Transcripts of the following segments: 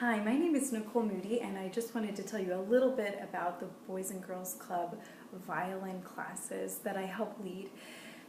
Hi, my name is Nicole Moody, and I just wanted to tell you a little bit about the Boys and Girls Club violin classes that I help lead.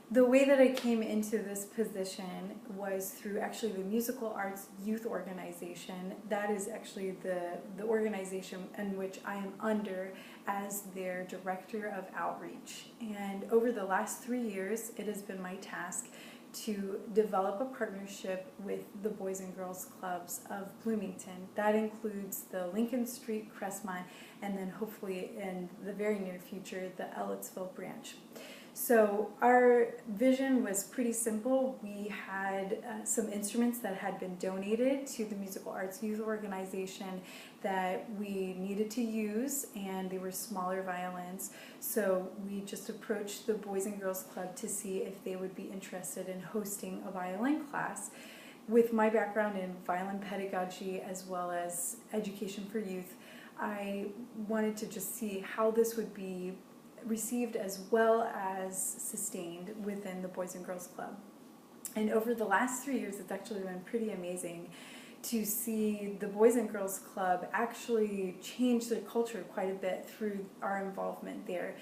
The way that I came into this position was through actually the Musical Arts Youth Organization. That is actually the organization in which I am under as their Director of Outreach. And over the last 3 years, it has been my task to develop a partnership with the Boys and Girls Clubs of Bloomington. That includes the Lincoln Street, Crestmont, and then hopefully in the very near future, the Ellettsville branch. So our vision was pretty simple. We had some instruments that had been donated to the Musical Arts Youth Organization that we needed to use, and they were smaller violins. So we just approached the Boys and Girls Club to see if they would be interested in hosting a violin class. With my background in violin pedagogy as well as education for youth, I wanted to just see how this would be received as well as sustained within the Boys and Girls Club. And over the last 3 years, it's actually been pretty amazing to see the Boys and Girls Club actually change their culture quite a bit through our involvement there.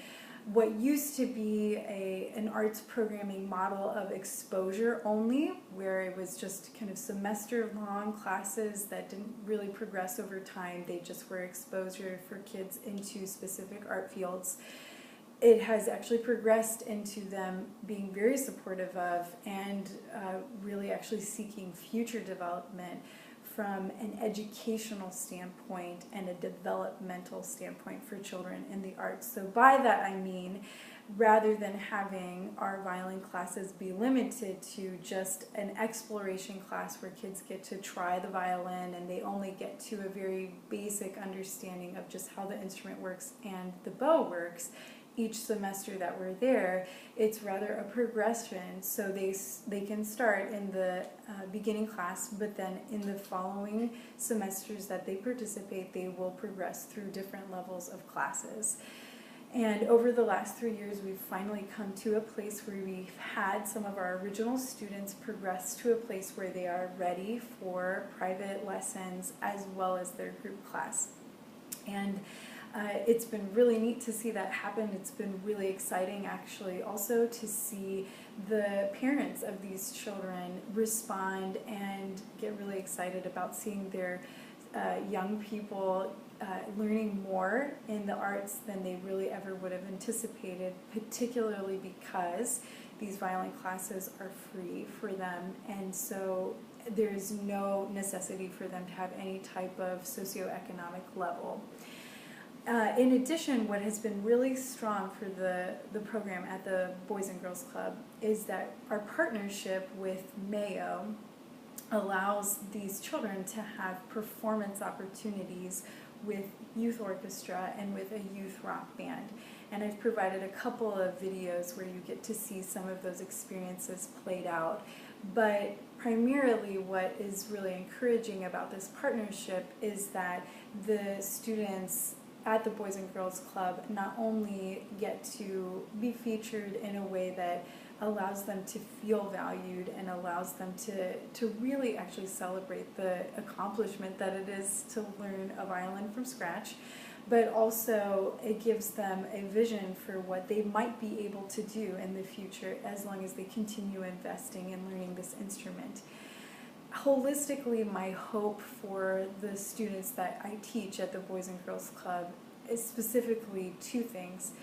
What used to be an arts programming model of exposure only, where it was just kind of semester-long classes that didn't really progress over time, they just were exposure for kids into specific art fields. It has actually progressed into them being very supportive of and really actually seeking future development from an educational standpoint and a developmental standpoint for children in the arts. So by that I mean, rather than having our violin classes be limited to just an exploration class where kids get to try the violin and they only get to a very basic understanding of just how the instrument works and the bow works, each semester that we're there, it's rather a progression. So they can start in the beginning class, but then in the following semesters that they participate, they will progress through different levels of classes. And over the last 3 years, we've finally come to a place where we've had some of our original students progress to a place where they are ready for private lessons as well as their group class. And it's been really neat to see that happen. It's been really exciting actually also to see the parents of these children respond and get really excited about seeing their young people learning more in the arts than they really ever would have anticipated, particularly because these violin classes are free for them, and so there's no necessity for them to have any type of socioeconomic level. In addition, what has been really strong for the program at the Boys and Girls Club is that our partnership with Mayo allows these children to have performance opportunities with youth orchestra and with a youth rock band. And I've provided a couple of videos where you get to see some of those experiences played out. But primarily what is really encouraging about this partnership is that the students at the Boys and Girls Club not only get to be featured in a way that allows them to feel valued and allows them to really actually celebrate the accomplishment that it is to learn a violin from scratch, but also it gives them a vision for what they might be able to do in the future as long as they continue investing in learning this instrument. Holistically, my hope for the students that I teach at the Boys and Girls Club is specifically two things.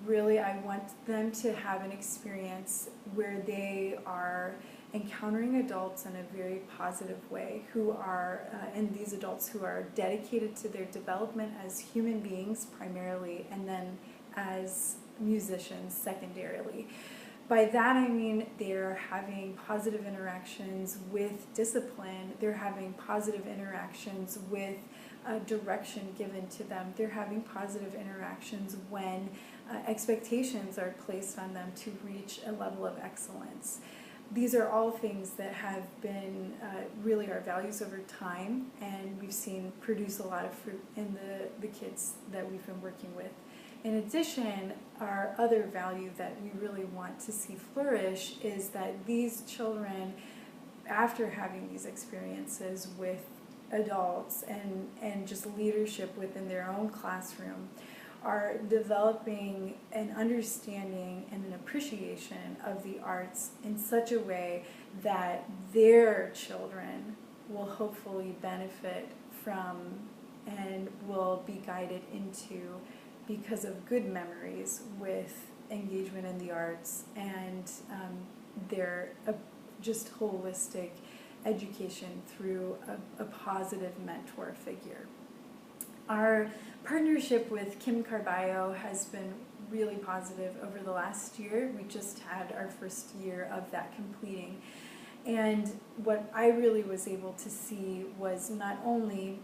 Really, I want them to have an experience where they are encountering adults in a very positive way, who are, and these adults who are dedicated to their development as human beings primarily, and then as musicians secondarily. By that I mean they're having positive interactions with discipline, they're having positive interactions with direction given to them, they're having positive interactions when expectations are placed on them to reach a level of excellence. These are all things that have been really our values over time, and we've seen produce a lot of fruit in the kids that we've been working with. In addition, our other value that we really want to see flourish is that these children, after having these experiences with adults and just leadership within their own classroom are developing an understanding and an appreciation of the arts in such a way that their children will hopefully benefit from and will be guided into because of good memories with engagement in the arts and their just holistic education through a positive mentor figure. Our partnership with Kim Carballo has been really positive over the last year. We just had our first year of that completing. And what I really was able to see was not only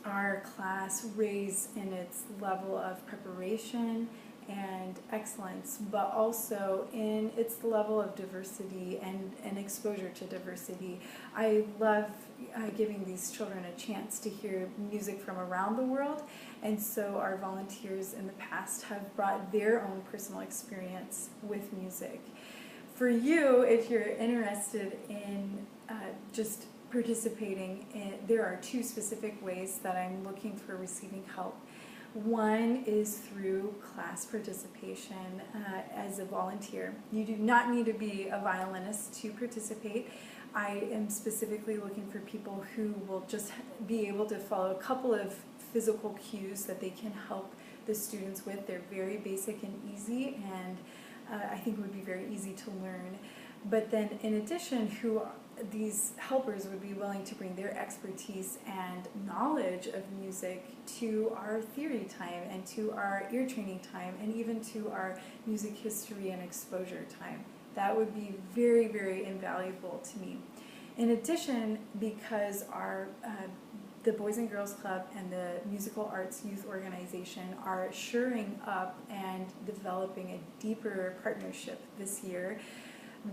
our class raise in its level of preparation and excellence, but also in its level of diversity and exposure to diversity. I love giving these children a chance to hear music from around the world, and so our volunteers in the past have brought their own personal experience with music. For you, if you're interested in just participating, there are two specific ways that I'm looking for receiving help. One is through class participation as a volunteer. You do not need to be a violinist to participate. I am specifically looking for people who will just be able to follow a couple of physical cues that they can help the students with. They're very basic and easy, and I think would be very easy to learn. But then in addition, these helpers would be willing to bring their expertise and knowledge of music to our theory time and to our ear training time and even to our music history and exposure time. That would be very, very invaluable to me. In addition, because the Boys and Girls Club and the Musical Arts Youth Organization are shoring up and developing a deeper partnership this year,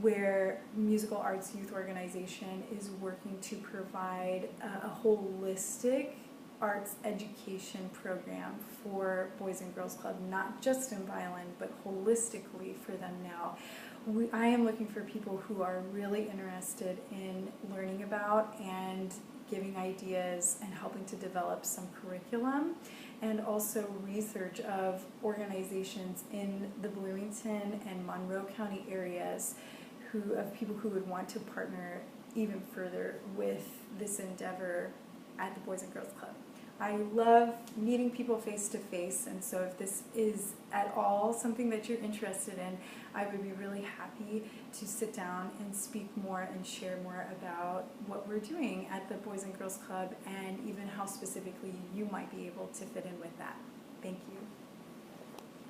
where Musical Arts Youth Organization is working to provide a holistic arts education program for Boys and Girls Club, not just in violin, but holistically for them now. I am looking for people who are really interested in learning about and giving ideas and helping to develop some curriculum, and also research of organizations in the Bloomington and Monroe County areas of people who would want to partner even further with this endeavor at the Boys and Girls Club. I love meeting people face to face, and so if this is at all something that you're interested in, I would be really happy to sit down and speak more and share more about what we're doing at the Boys and Girls Club and even how specifically you might be able to fit in with that. Thank you.